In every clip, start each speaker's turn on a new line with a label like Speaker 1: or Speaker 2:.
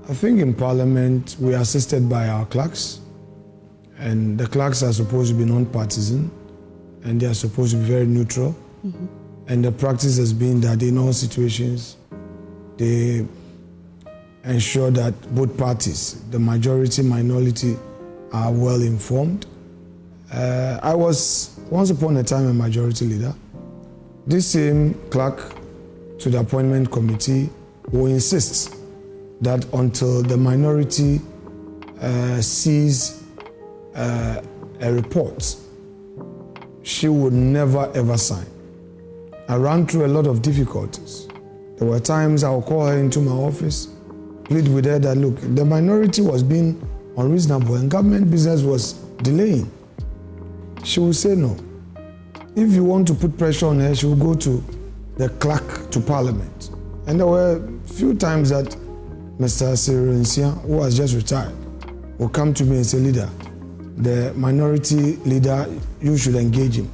Speaker 1: I think in Parliament we are assisted by our clerks, and the clerks are supposed to be non-partisan, and they are supposed to be very neutral. And the practice has been that in all situations, they ensure that both parties, the majority, minority, are well informed. I was once upon a time a majority leader. This same clerk to the Appointment Committee will insist that until the minority sees a report, she would never ever sign. I ran through a lot of difficulties. There were times I would call her into my office, plead with her that, look, the minority was being unreasonable and government business was delaying. She would say no. If you want to put pressure on her, she will go to the clerk to Parliament. And there were a few times that Mr. Cyril Nsia, who has just retired, will come to me and say, leader, the minority leader, you should engage him.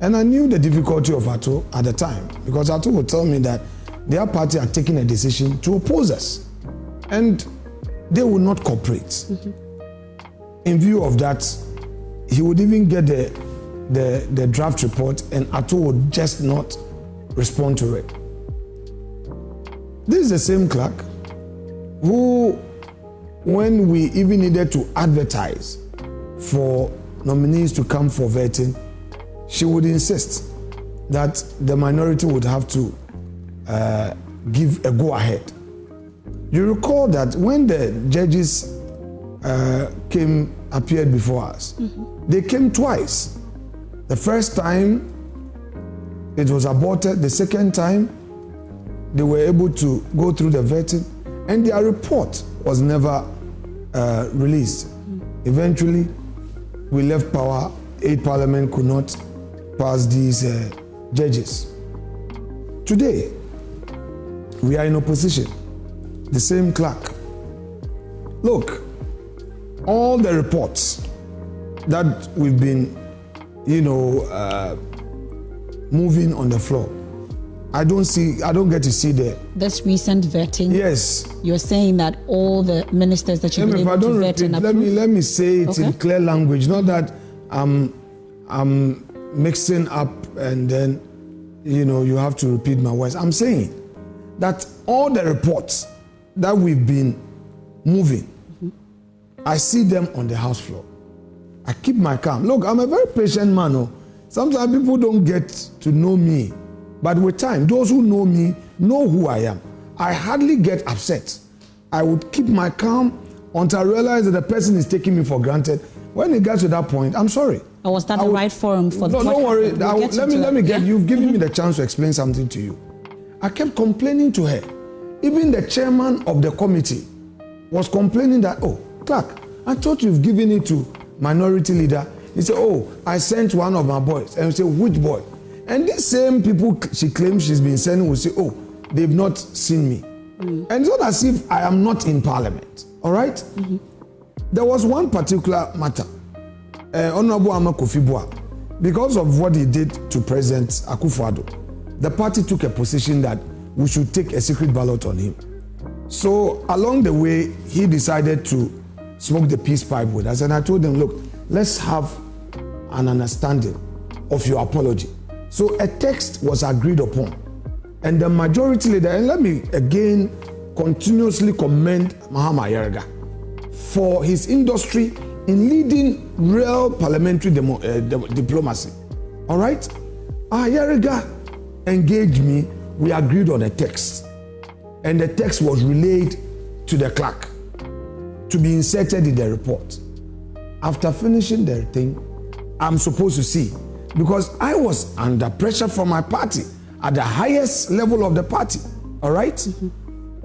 Speaker 1: And I knew the difficulty of Ato at the time, because Ato would tell me that their party had taken a decision to oppose us, and they would not cooperate. In view of that, he would even get the draft report, and Ato would just not respond to it. This is the same clerk who, when we even needed to advertise for nominees to come for vetting, she would insist that the minority would have to give a go-ahead. You recall that when the judges appeared before us, they came twice. The first time, it was aborted. The second time, they were able to go through the vetting, and their report was never released. Eventually, we left power. 8 Parliament could not pass these judges. Today, we are in opposition. The same clerk. Look, all the reports that we've been, moving on the floor, I don't get to see
Speaker 2: this recent vetting.
Speaker 1: Yes.
Speaker 2: You're saying that all the ministers that you've been able to vet and approve.
Speaker 1: Let me say it in clear language, not that I'm mixing up and then you have to repeat my words. I'm saying that all the reports that we've been moving, I see them on the House floor. I keep my calm. Look, I'm a very patient man. Sometimes people don't get to know me. But with time, those who know me know who I am. I hardly get upset. I would keep my calm until I realize that the person is taking me for granted. When it gets to that point, I'm sorry.
Speaker 2: Or was that the right forum for the...
Speaker 1: No, don't worry. Let me get... You've given me the chance to explain something to you. I kept complaining to her. Even the chairman of the committee was complaining that, Clark, I thought you've given it to minority leader. He said, I sent one of my boys. And we said, which boy? And these same people she claims she's been sending will say, they've not seen me. And it's not as if I am not in Parliament. All right? There was one particular matter. Honorable Kofi, because of what he did to President Akufo-Addo, the party took a position that we should take a secret ballot on him. So along the way, he decided to smoke the peace pipe with us. And I told them, look, let's have an understanding of your apology. So a text was agreed upon. And the majority leader, and let me again continuously commend Mahama Yerega for his industry in leading real parliamentary diplomacy. All right? Yerega engaged me. We agreed on a text. And the text was relayed to the clerk to be inserted in the report. After finishing the thing, I'm supposed to see, because I was under pressure from my party at the highest level of the party. All right?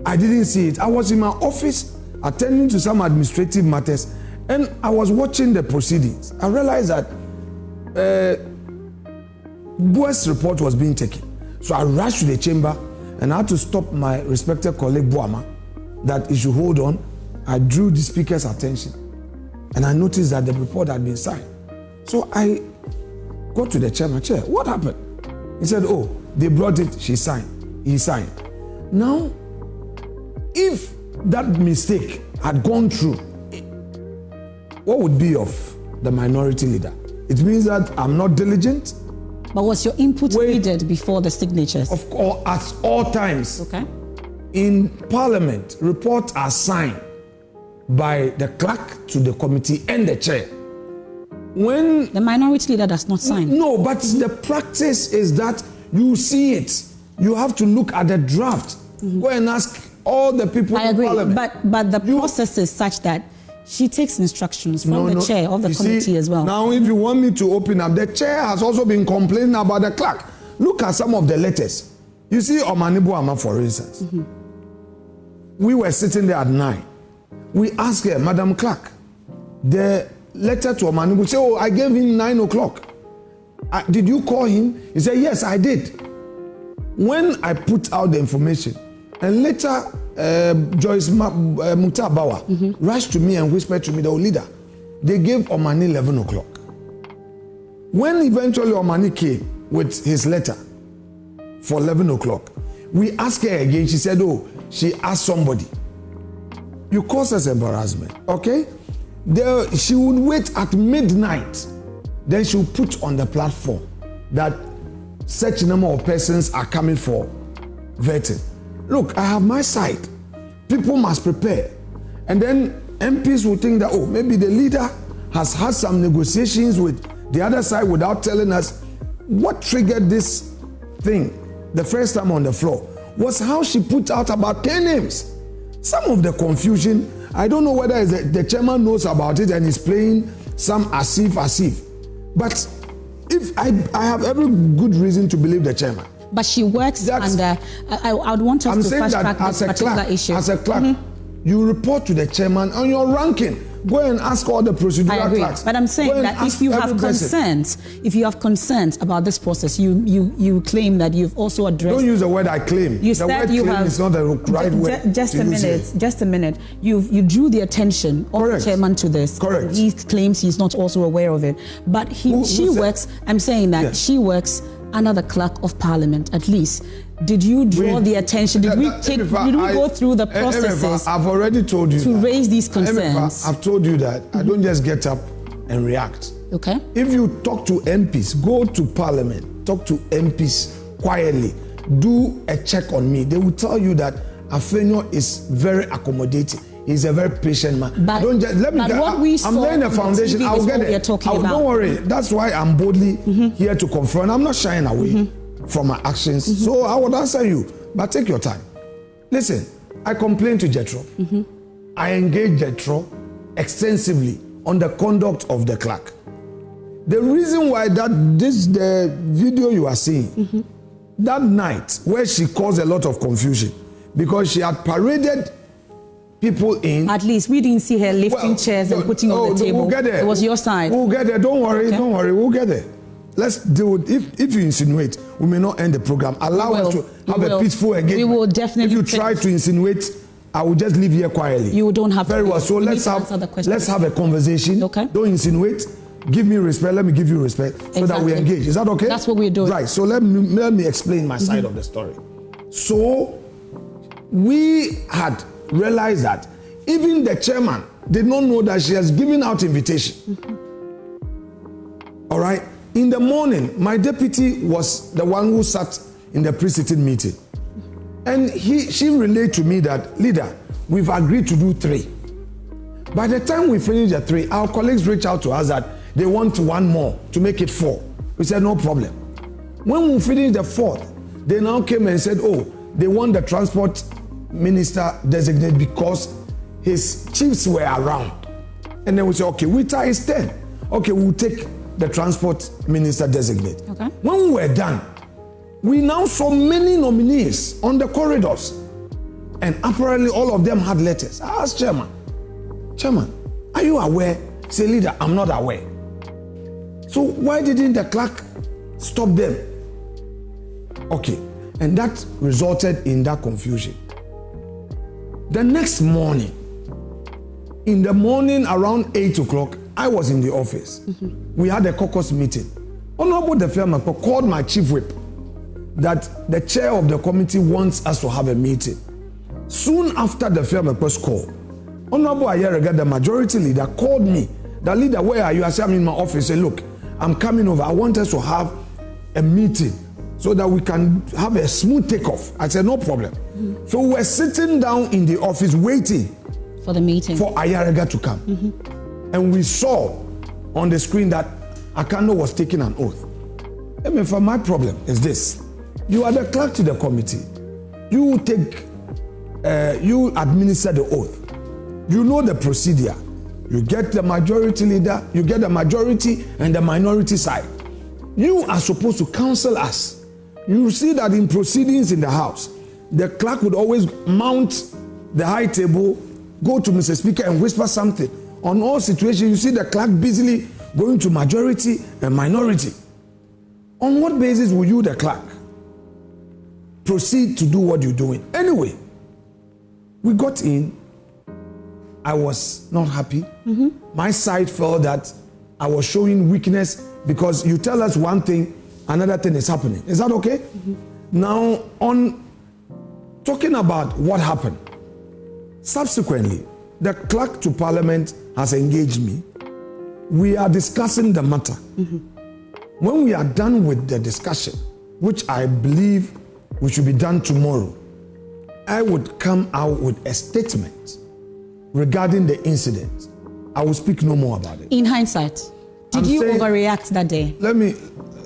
Speaker 1: I didn't see it. I was in my office attending to some administrative matters, and I was watching the proceedings. I realized that Bua's report was being taken. So I rushed to the chamber and I had to stop my respected colleague Buama that he should hold on. I drew the speaker's attention and I noticed that the report had been signed. So I got to the chairman, Chair, what happened? He said, they brought it, she signed, he signed. Now, if that mistake had gone through, what would be of the minority leader? It means that I'm not diligent.
Speaker 2: But was your input needed before the signatures?
Speaker 1: Of course, at all times.
Speaker 2: Okay.
Speaker 1: In Parliament, reports are signed by the clerk to the committee and the chair. When
Speaker 2: the minority leader does not sign.
Speaker 1: No, but the practice is that you see it. You have to look at the draft. Go and ask all the people
Speaker 2: I agree,
Speaker 1: in Parliament.
Speaker 2: but the process is such that she takes instructions from the chair of the committee as well.
Speaker 1: Now, if you want me to open up, the chair has also been complaining about the clerk. Look at some of the letters. You see, Omanibu Ama, for instance. We were sitting there at 9. We asked her, Madam Clerk, the letter to Omanibu, say, oh, I gave him 9 o'clock. Did you call him? He said, yes, I did. When I put out the information, and later Joyce Mutabawa rushed to me and whispered to me, the leader, they gave Omani 11 o'clock. When eventually Omani came with his letter for 11 o'clock, we asked her again. She said, oh, she asked somebody. You cause us embarrassment, okay? She would wait at midnight. Then she would put on the platform that such number of persons are coming for vetting. Look, I have my side. People must prepare. And then MPs will think that, oh, maybe the leader has had some negotiations with the other side without telling us. What triggered this thing the first time on the floor was how she put out about 10 names. Some of the confusion, I don't know whether the chairman knows about it and is playing some as if. But if I have every good reason to believe the chairman.
Speaker 2: But she works under, I would want us to fast track this particular issue.
Speaker 1: As a clerk, you report to the chairman on your ranking. Go and ask all the procedural clerks.
Speaker 2: But I'm saying that if you have concerns about this process, you claim that you've also addressed.
Speaker 1: Don't use the word I claim.
Speaker 2: You
Speaker 1: the
Speaker 2: said
Speaker 1: word
Speaker 2: you
Speaker 1: claim
Speaker 2: have.
Speaker 1: Is not the right word.
Speaker 2: Just a minute. You drew the attention of the chairman to this.
Speaker 1: Correct.
Speaker 2: He claims he's not also aware of it. But she works. I'm saying that she works under the clerk of Parliament, at least. Did you draw the attention? Did we go through the processes?
Speaker 1: I've already told you
Speaker 2: to raise these concerns.
Speaker 1: I've told you that I don't just get up and react.
Speaker 2: Okay.
Speaker 1: If you talk to MPs, go to Parliament, talk to MPs quietly, do a check on me. They will tell you that Afenyo is very accommodating. He's a very patient man.
Speaker 2: But,
Speaker 1: don't just let me. I'm laying a foundation. I'll get it. Don't worry. That's why I'm boldly here to confront. I'm not shying away from my actions. So I would answer you, but take your time. Listen, I complained to Jetro. I engaged Jetro extensively on the conduct of the clerk. The reason why the video you are seeing, that night where she caused a lot of confusion, because she had paraded people in.
Speaker 2: At least we didn't see her lifting chairs and putting on the table.
Speaker 1: We'll get there.
Speaker 2: It was your side.
Speaker 1: We'll get there. Don't worry. We'll get there. Let's deal with if you insinuate, we may not end the program. Allow us to have a peaceful engagement.
Speaker 2: We will definitely.
Speaker 1: If you try to insinuate, I will just leave here quietly.
Speaker 2: You don't have
Speaker 1: very well. So let's have a conversation.
Speaker 2: Okay.
Speaker 1: Don't insinuate. Give me respect. Let me give you respect, so that we engage. Is that okay?
Speaker 2: That's what we're doing.
Speaker 1: Right. So let me explain my side of the story. So we had realized that even the chairman did not know that she has given out invitation. All right. In the morning, my deputy was the one who sat in the pre-sitting meeting. And she relayed to me that, leader, we've agreed to do 3. By the time we finish the 3, our colleagues reached out to us that they want 1 more to make it 4. We said, no problem. When we finished the 4th, they now came and said, oh, they want the transport minister designate because his chiefs were around. And then we said, okay, Wita is 10. Okay, we'll take the transport minister designate.
Speaker 2: Okay.
Speaker 1: When we were done, we now saw many nominees on the corridors. And apparently all of them had letters. I asked Chairman, are you aware? Say, leader, I'm not aware. So why didn't the clerk stop them? Okay. And that resulted in that confusion. The next morning, in the morning around 8 o'clock, I was in the office. We had a caucus meeting. Honorable Defema called my chief whip that the chair of the committee wants us to have a meeting. Soon after the Afia Markin's call, Honorable Ayerega, the majority leader, called me. The leader, where are you? I said, I'm in my office. Say, look, I'm coming over. I want us to have a meeting so that we can have a smooth takeoff. I said, no problem. So we're sitting down in the office waiting
Speaker 2: for the meeting
Speaker 1: for Ayerega to come. And we saw on the screen that Akano was taking an oath. Emefa, my problem is this. You are the clerk to the committee. You administer the oath. You know the procedure. You get the majority leader, you get the majority and the minority side. You are supposed to counsel us. You see that in proceedings in the House, the clerk would always mount the high table, go to Mr. Speaker and whisper something. On all situations, you see the clerk busily going to majority and minority. On what basis will you, the clerk, proceed to do what you're doing? Anyway, we got in. I was not happy. My side felt that I was showing weakness because you tell us one thing, another thing is happening. Is that okay? Now, on talking about what happened, subsequently, the clerk to Parliament has engaged me. We are discussing the matter. When we are done with the discussion, which I believe we should be done tomorrow, I would come out with a statement regarding the incident. I will speak no more about it.
Speaker 2: In hindsight, did you overreact that day?
Speaker 1: Let me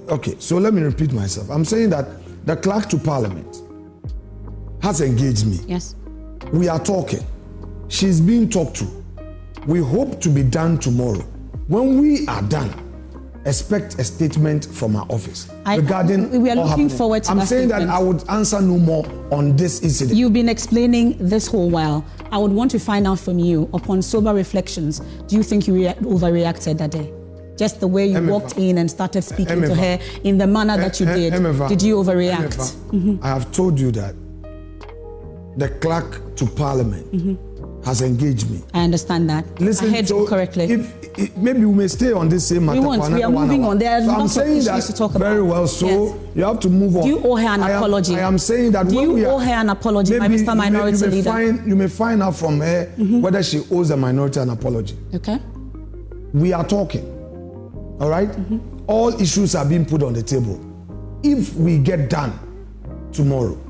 Speaker 1: repeat myself. I'm saying that the clerk to Parliament has engaged me.
Speaker 2: Yes.
Speaker 1: We are talking. She's being talked to. We hope to be done tomorrow. When we are done, expect a statement from our office regarding
Speaker 2: we are looking forward to
Speaker 1: I'm
Speaker 2: that
Speaker 1: saying
Speaker 2: statement.
Speaker 1: that I would answer no more on this incident.
Speaker 2: You've been explaining this whole while. I would want to find out from you, upon sober reflections, do you think you overreacted that day? Just the way you walked in and started speaking to her in the manner that you did. Did you overreact?
Speaker 1: I have told you that the clerk to Parliament has engaged me.
Speaker 2: I understand that.
Speaker 1: Listen,
Speaker 2: I heard you correctly.
Speaker 1: If maybe we may stay on this same matter.
Speaker 2: We are moving on. There are lots of issues to talk about.
Speaker 1: Very well, so you have to move on.
Speaker 2: Do you owe her an apology?
Speaker 1: I am saying that
Speaker 2: Do you owe her an apology, my Mr. Minority Leader?
Speaker 1: You may find out from her whether she owes the minority an apology.
Speaker 2: Okay.
Speaker 1: We are talking. All right? All issues are being put on the table. If we get done tomorrow,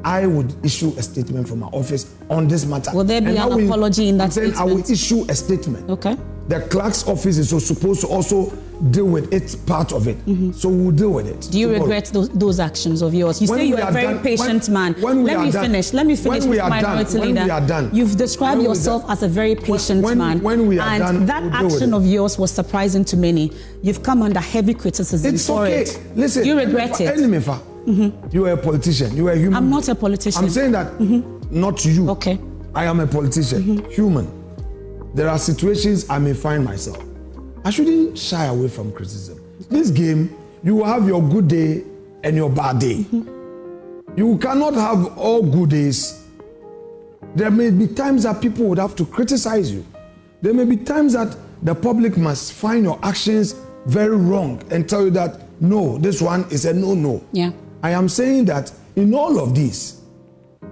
Speaker 1: I would issue a statement from my office on this matter.
Speaker 2: Will there be an apology in that statement?
Speaker 1: I will issue a statement.
Speaker 2: Okay.
Speaker 1: The clerk's office is supposed to also deal with its part of it. So we'll deal with it.
Speaker 2: Do you regret those actions of yours? You say you're a very patient man. Let me finish with Minority Leader. You've described yourself as a very patient man.
Speaker 1: When we are done,
Speaker 2: that action of yours was surprising to many. You've come under heavy criticism for it.
Speaker 1: Listen,
Speaker 2: do you regret it?
Speaker 1: Emefa, you are a politician. You are a human.
Speaker 2: I'm not a politician.
Speaker 1: I'm saying that not you.
Speaker 2: Okay.
Speaker 1: I am a politician, human. There are situations I may find myself. I shouldn't shy away from criticism. This game, you will have your good day and your bad day. You cannot have all good days. There may be times that people would have to criticize you. There may be times that the public must find your actions very wrong and tell you that, no, this one is a no-no.
Speaker 2: Yeah.
Speaker 1: I am saying that in all of these,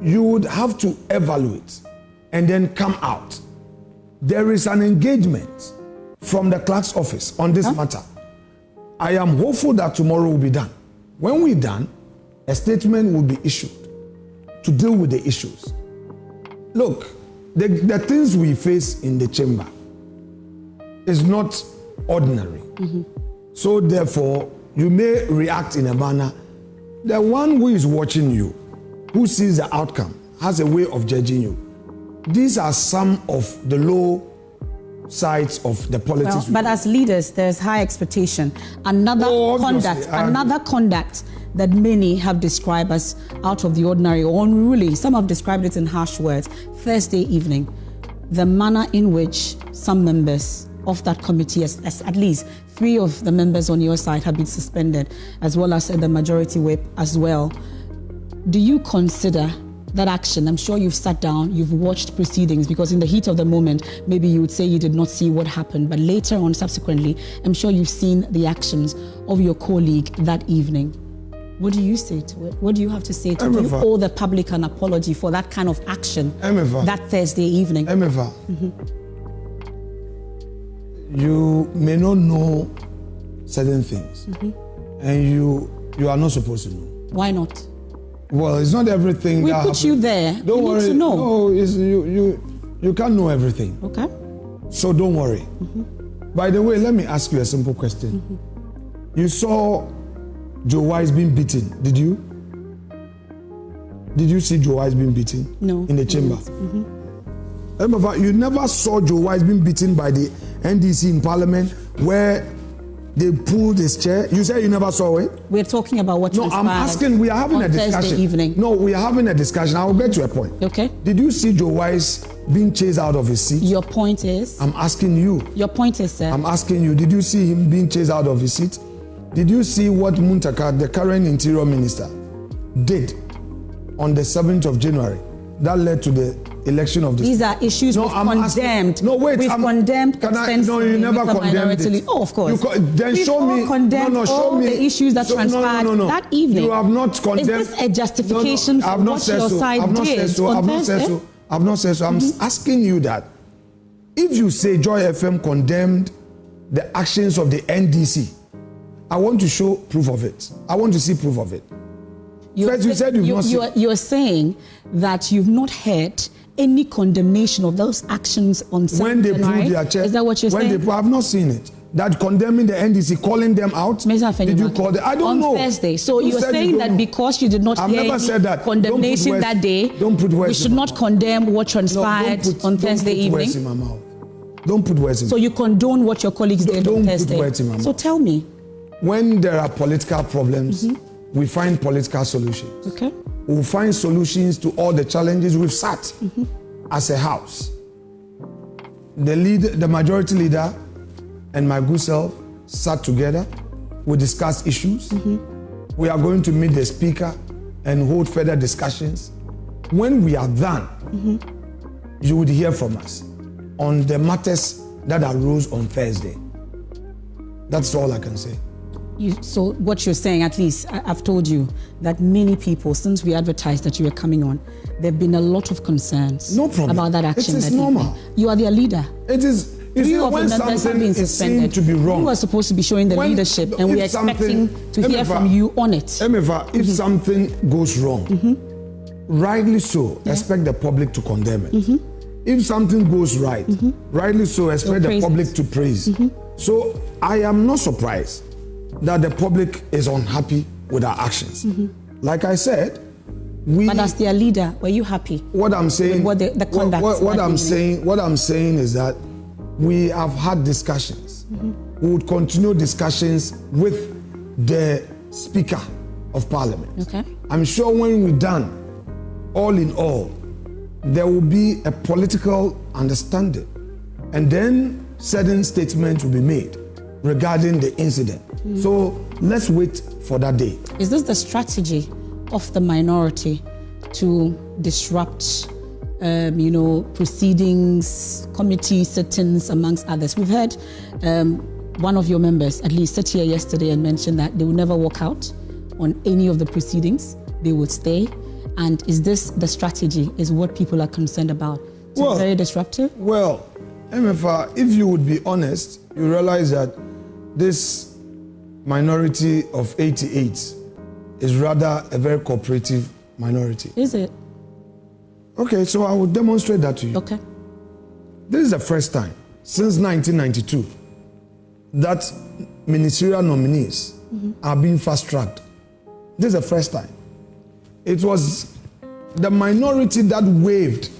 Speaker 1: you would have to evaluate and then come out. There is an engagement from the clerk's office on this matter. I am hopeful that tomorrow will be done. When we're done, a statement will be issued to deal with the issues. Look, the things we face in the chamber is not ordinary. So therefore, you may react in a manner. The one who is watching you, who sees the outcome, has a way of judging you. These are some of the low sides of the politics.
Speaker 2: Well, but as leaders, there's high expectation. Another conduct that many have described as out of the ordinary or unruly. Some have described it in harsh words. Thursday evening, the manner in which some members of that committee, as at least 3 of the members on your side have been suspended, as well as the majority whip as well. Do you consider that action? I'm sure you've sat down, you've watched proceedings, because in the heat of the moment, maybe you would say you did not see what happened, but later on, subsequently, I'm sure you've seen the actions of your colleague that evening. What do you say to it? What do you have to say to it? Do you owe the public an apology for that kind of action that Thursday evening?
Speaker 1: Emefa, you may not know certain things, and you are not supposed to know.
Speaker 2: Why not?
Speaker 1: Well, it's not everything.
Speaker 2: We put you there.
Speaker 1: Don't worry.
Speaker 2: Need to know.
Speaker 1: No, you can't know everything.
Speaker 2: Okay.
Speaker 1: So don't worry. By the way, let me ask you a simple question. You saw Joe Wise being beaten, did you? Did you see Joe Wise being beaten?
Speaker 2: No.
Speaker 1: In the chamber? You never saw Joe Wise being beaten by the NDC in Parliament where they pulled his chair? You say you never saw it?
Speaker 2: We're talking about what
Speaker 1: No, I'm asking, we are having a discussion.
Speaker 2: Thursday evening.
Speaker 1: No, we are having a discussion. I will get to a point.
Speaker 2: Okay.
Speaker 1: Did you see Joe Wise being chased out of his seat?
Speaker 2: Your point is?
Speaker 1: I'm asking you.
Speaker 2: Your point is, sir?
Speaker 1: I'm asking you, did you see him being chased out of his seat? Did you see what Muntaka, the current interior minister, did on the 7th of January? That led to the election of this.
Speaker 2: These are issues we've condemned. We've condemned extensively.
Speaker 1: No, you never condemned it.
Speaker 2: Oh, of course.
Speaker 1: Then
Speaker 2: we've
Speaker 1: show me.
Speaker 2: Condemned all the issues that transpired that evening.
Speaker 1: You have not condemned.
Speaker 2: Is this a justification for what your side did on Thursday?
Speaker 1: I've not said so. I'm asking you that. If you say Joy FM condemned the actions of the NDC, I want to show proof of it. I want to see proof of it. First, you said
Speaker 2: you're saying that you've not heard any condemnation of those actions on Sunday.
Speaker 1: When they pulled their chair.
Speaker 2: Is that what you're saying?
Speaker 1: I have not seen it. That condemning the NDC, calling them out. Did you call them? I don't know.
Speaker 2: On Thursday. So you're saying that because you did not hear any condemnation that day, we should not condemn what transpired on Thursday evening?
Speaker 1: Don't put words in my mouth. Don't put words in my mouth.
Speaker 2: So you condone what your colleagues did on Thursday?
Speaker 1: Don't put words in my mouth.
Speaker 2: So tell me.
Speaker 1: When there are political problems, we find political solutions.
Speaker 2: Okay.
Speaker 1: We'll find solutions to all the challenges we've sat as a house. The majority leader and my good self sat together. We discussed issues. We are going to meet the speaker and hold further discussions. When we are done, you would hear from us on the matters that arose on Thursday. That's all I can say.
Speaker 2: So what you're saying, at least I've told you that many people, since we advertised that you were coming on, there have been a lot of concerns about that action.
Speaker 1: It is normal.
Speaker 2: You are their leader.
Speaker 1: It is.
Speaker 2: Three of the members have been suspended.
Speaker 1: To be wrong.
Speaker 2: You are supposed to be showing the leadership, and we're expecting to hear from you on it.
Speaker 1: Emefa, if something goes wrong, rightly so, expect the public to condemn it. If something goes right, rightly so, expect the public to praise. So I am not surprised that the public is unhappy with our actions. Like I said,
Speaker 2: but as their leader, were you happy?
Speaker 1: What I'm saying,
Speaker 2: what the conduct.
Speaker 1: What I'm saying is that we have had discussions. We would continue discussions with the Speaker of Parliament.
Speaker 2: Okay.
Speaker 1: I'm sure when we're done, all in all, there will be a political understanding, and then certain statements will be made regarding the incident. So let's wait for that day.
Speaker 2: Is this the strategy of the minority to disrupt, proceedings, committee sittings, amongst others? We've heard one of your members, at least, sit here yesterday and mention that they will never walk out on any of the proceedings. They would stay. And is this the strategy? Is what people are concerned about? It's very disruptive?
Speaker 1: Well, Emefa, if you would be honest, you realize that this minority of 88 is rather a very cooperative minority.
Speaker 2: Is it?
Speaker 1: Okay, so I will demonstrate that to you.
Speaker 2: Okay.
Speaker 1: This is the first time since 1992 that ministerial nominees are being fast-tracked. This is the first time. It was the minority that waived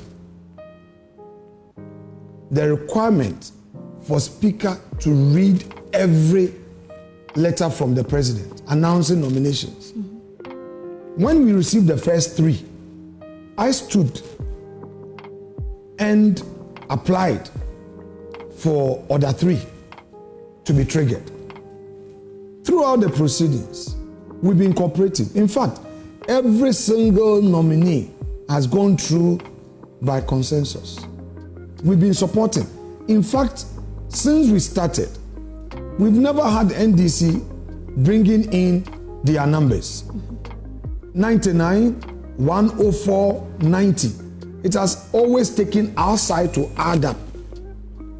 Speaker 1: the requirement for Speaker to read every letter from the President announcing nominations. When we received the first three, I stood and applied for order 3 to be triggered. Throughout the proceedings, we've been cooperating. In fact, every single nominee has gone through by consensus. We've been supporting. In fact, since we started, we've never had NDC bringing in their numbers. 99, 104, 90. It has always taken our side to add up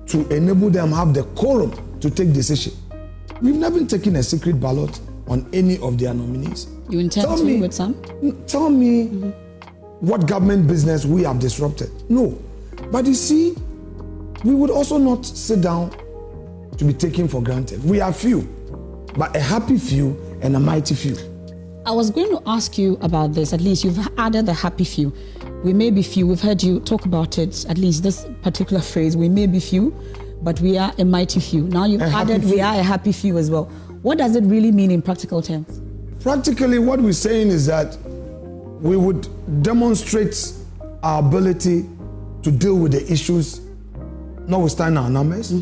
Speaker 1: to enable them have the quorum to take decision. We've never taken a secret ballot on any of their nominees.
Speaker 2: You intend to with some?
Speaker 1: Tell me what government business we have disrupted. No. But you see, we would also not sit down to be taken for granted. We are few, but a happy few and a mighty few.
Speaker 2: I was going to ask you about this. At least you've added the happy few. We may be few. We've heard you talk about it, at least this particular phrase. We may be few, but we are a mighty few. Now you've added we are a happy few as well. What does it really mean in practical terms?
Speaker 1: Practically, what we're saying is that we would demonstrate our ability to deal with the issues, notwithstanding our numbers.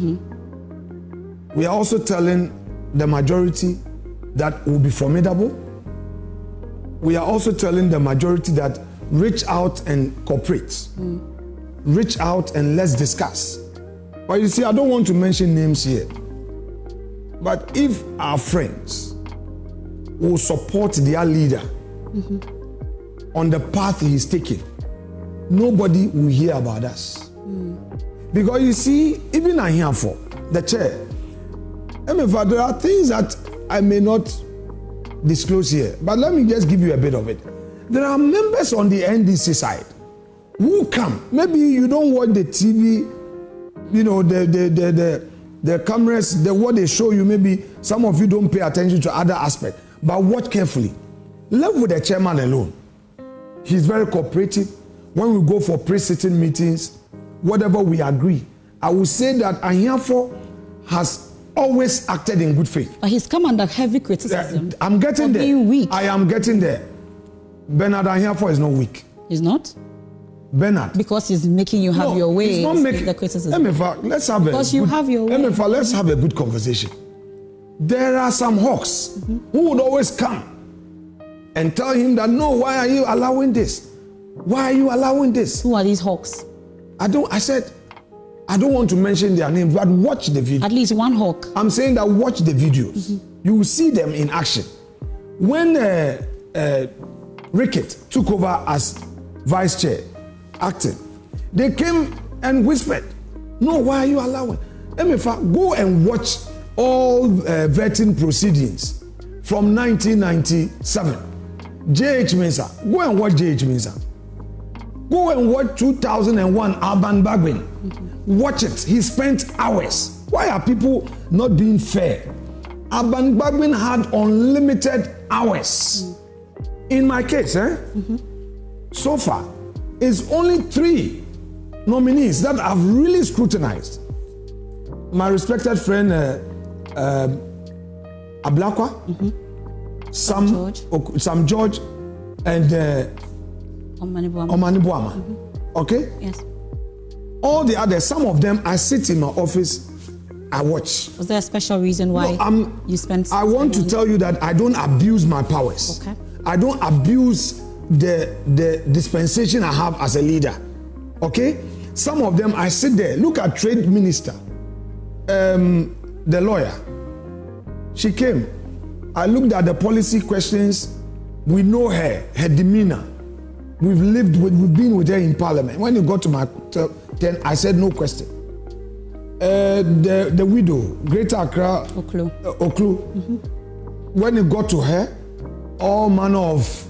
Speaker 1: We are also telling the majority that we'll be formidable. We are also telling the majority that reach out and cooperate. Reach out and let's discuss. But you see, I don't want to mention names here. But if our friends will support their leader on the path he's taking, nobody will hear about us. Because you see, even I hear for the chair, Emefa, there are things that I may not disclose here, but let me just give you a bit of it. There are members on the NDC side who come. Maybe you don't watch the TV, you know, the cameras, what they show you, maybe some of you don't pay attention to other aspects, but watch carefully. Left with the chairman alone. He's very cooperative. When we go for pre-sitting meetings, whatever we agree, I will say that Anyafo has always acted in good faith.
Speaker 2: But he's come under heavy criticism.
Speaker 1: I'm getting there.
Speaker 2: Being weak.
Speaker 1: I am getting there. Bernard Anyafo is not weak.
Speaker 2: He's not?
Speaker 1: Bernard.
Speaker 2: Because he's making you have your way.
Speaker 1: He's not making
Speaker 2: the criticism.
Speaker 1: Emefa, let's have
Speaker 2: because you have your way.
Speaker 1: Emefa, let's have a good conversation. There are some hawks who would always come and tell him that, no, why are you allowing this? Why are you allowing this?
Speaker 2: Who are these hawks?
Speaker 1: I said, I don't want to mention their names, but watch the video.
Speaker 2: At least one hawk.
Speaker 1: I'm saying that watch the videos. You will see them in action. When Rickett took over as vice chair, acting, they came and whispered, no, why are you allowing? Emefa, go and watch all vetting proceedings from 1997. J.H. Mensah, go and watch J.H. Mensah. Go and watch 2001 Alban Bagbin. Watch it. He spent hours. Why are people not being fair? Alban Bagbin had unlimited hours. In my case, so far, it's only 3 nominees that I've really scrutinized. My respected friend Ablakwa, Sam George, and Omani Buama. Okay?
Speaker 2: Yes.
Speaker 1: All the others, some of them, I sit in my office, I watch.
Speaker 2: Was there a special reason why you spent?
Speaker 1: I want to tell you that I don't abuse my powers. Okay. I don't abuse the dispensation I have as a leader. Okay? Some of them, I sit there. Look at Trade Minister, the lawyer. She came. I looked at the policy questions. We know her demeanor. We've been with her in Parliament. When you got to my turn, I said no question. The widow, Greater Accra, Oklu. When it got to her, all manner of,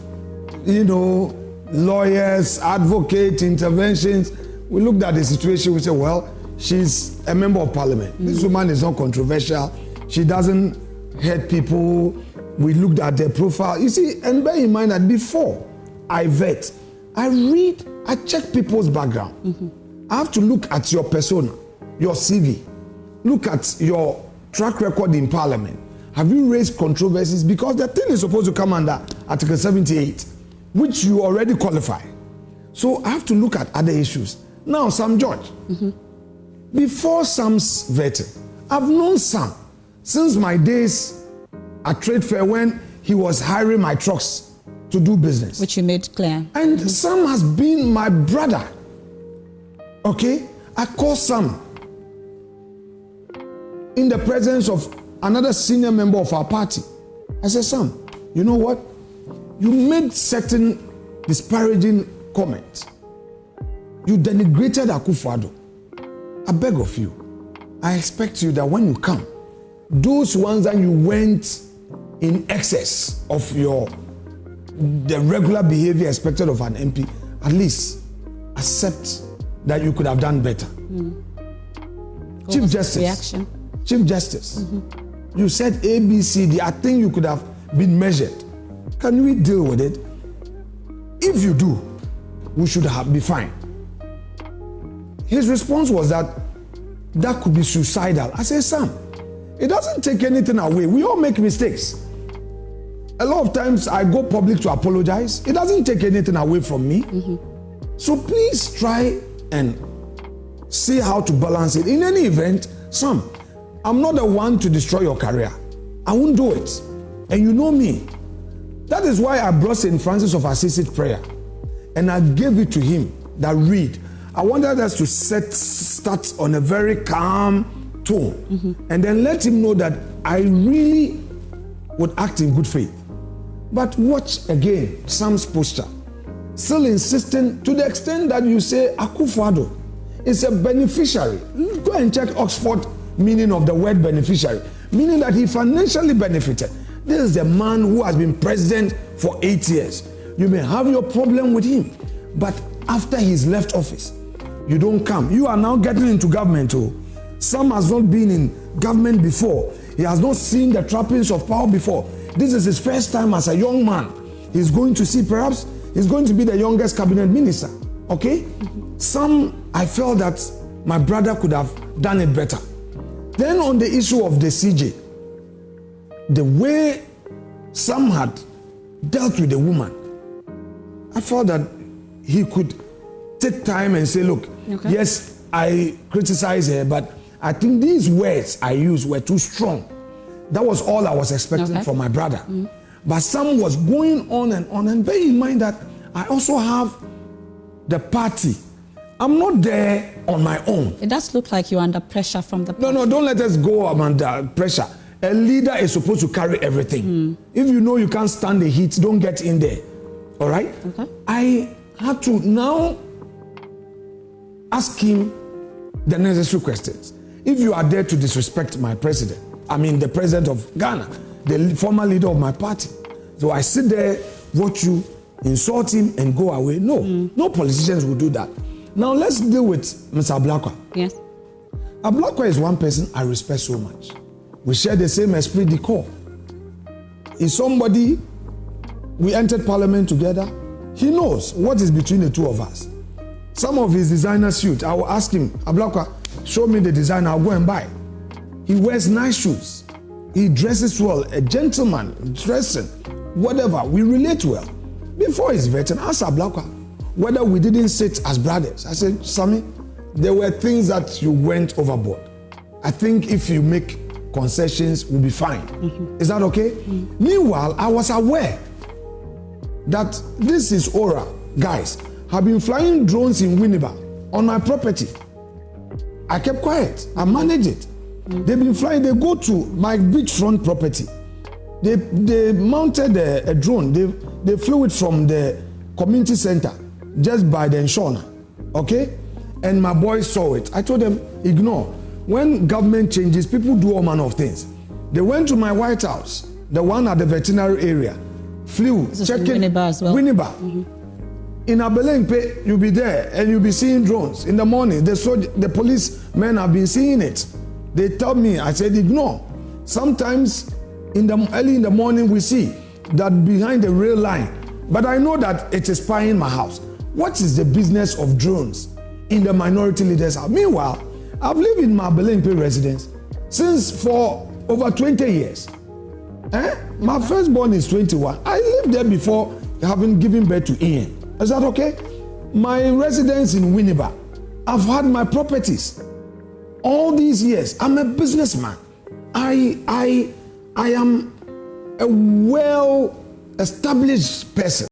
Speaker 1: lawyers, advocates, interventions. We looked at the situation. We said, well, she's a member of Parliament. This woman is not controversial. She doesn't hurt people. We looked at their profile. You see, and bear in mind that before I vet, I read, I check people's background. I have to look at your persona, your CV. Look at your track record in Parliament. Have you raised controversies? Because the thing is supposed to come under Article 78, which you already qualify. So I have to look at other issues. Now, Sam George. Before Sam's vetting, I've known Sam since my days at Trade Fair when he was hiring my trucks to do business.
Speaker 2: Which you made clear.
Speaker 1: And Sam has been my brother. Okay? I call Sam in the presence of another senior member of our party. I said, Sam, you know what? You made certain disparaging comments. You denigrated Akufo-Addo. I beg of you, I expect you that when you come, those ones that you went in excess of the regular behavior expected of an MP, at least accept that you could have done better. Chief Justice. Reaction. Chief Justice. You said ABCD. I think you could have been measured. Can we deal with it? If you do, we should be fine. His response was that could be suicidal. I said, Sam, it doesn't take anything away. We all make mistakes. A lot of times I go public to apologize. It doesn't take anything away from me. So please try and see how to balance it. In any event, Sam, I'm not the one to destroy your career. I won't do it. And you know me. That is why I brought St. Francis of Assisi prayer. And I gave it to him that read. I wanted us to start on a very calm tone. And then let him know that I really would act in good faith. But watch again Sam's posture. Still insisting to the extent that you say Akufo-Addo is a beneficiary. Go and check Oxford meaning of the word beneficiary, meaning that he financially benefited. This is the man who has been president for 8 years. You may have your problem with him, but after he's left office, you don't come. You are now getting into government. Sam has not been in government before. He has not seen the trappings of power before. This is his first time as a young man. He's going to see, perhaps, he's going to be the youngest cabinet minister. Okay? I felt that my brother could have done it better. Then on the issue of the CJ, the way Sam had dealt with the woman, I felt that he could take time and say, look, yes, I criticize her, but I think these words I used were too strong. That was all I was expecting from my brother. But Sam was going on, and bear in mind that I also have the party. I'm not there on my own.
Speaker 2: It does look like you're under pressure from the party.
Speaker 1: No, don't let us go under pressure. A leader is supposed to carry everything. If you know you can't stand the heat, don't get in there. All right? I had to now ask him the necessary questions. If you are there to disrespect my president, I mean the president of Ghana, the former leader of my party, so I sit there, watch you, insult him, and go away. No politicians will do that. Now let's deal with Mr. Ablakwa.
Speaker 2: Yes.
Speaker 1: Ablakwa is one person I respect so much. We share the same esprit de corps. Is somebody, we entered parliament together. He knows what is between the two of us. Some of his designer suits, I will ask him, Ablakwa, show me the design, I'll go and buy. He wears nice shoes. He dresses well, a gentleman, dressing, whatever. We relate well. Before his veteran, ask Ablakwa whether we didn't sit as brothers. I said, Sammy, there were things that you went overboard. I think if you make concessions, we'll be fine. Is that okay? Meanwhile, I was aware that this is Aura, guys, have been flying drones in Winneba on my property. I kept quiet. I managed it. They've been flying. They go to my beachfront property. They mounted a drone. They flew it from the community center just by the Nshona. Okay? And my boys saw it. I told them, ignore. When government changes, people do all manner of things. They went to my White House, the one at the veterinary area, flew, checking
Speaker 2: Winneba as well.
Speaker 1: Winneba. In Abelempe, you'll be there and you'll be seeing drones. In the morning, the policemen have been seeing it. They tell me, I said, ignore. Sometimes early in the morning, we see that behind the rail line. But I know that it is spying my house. What is the business of drones in the minority leaders' house? Meanwhile, I've lived in my Abelempe residence for over 20 years. My firstborn is 21. I lived there before having given birth to Ian. Is that okay? My residence in Winneba, I've had my properties. All these years, I'm a businessman. I am a well-established person.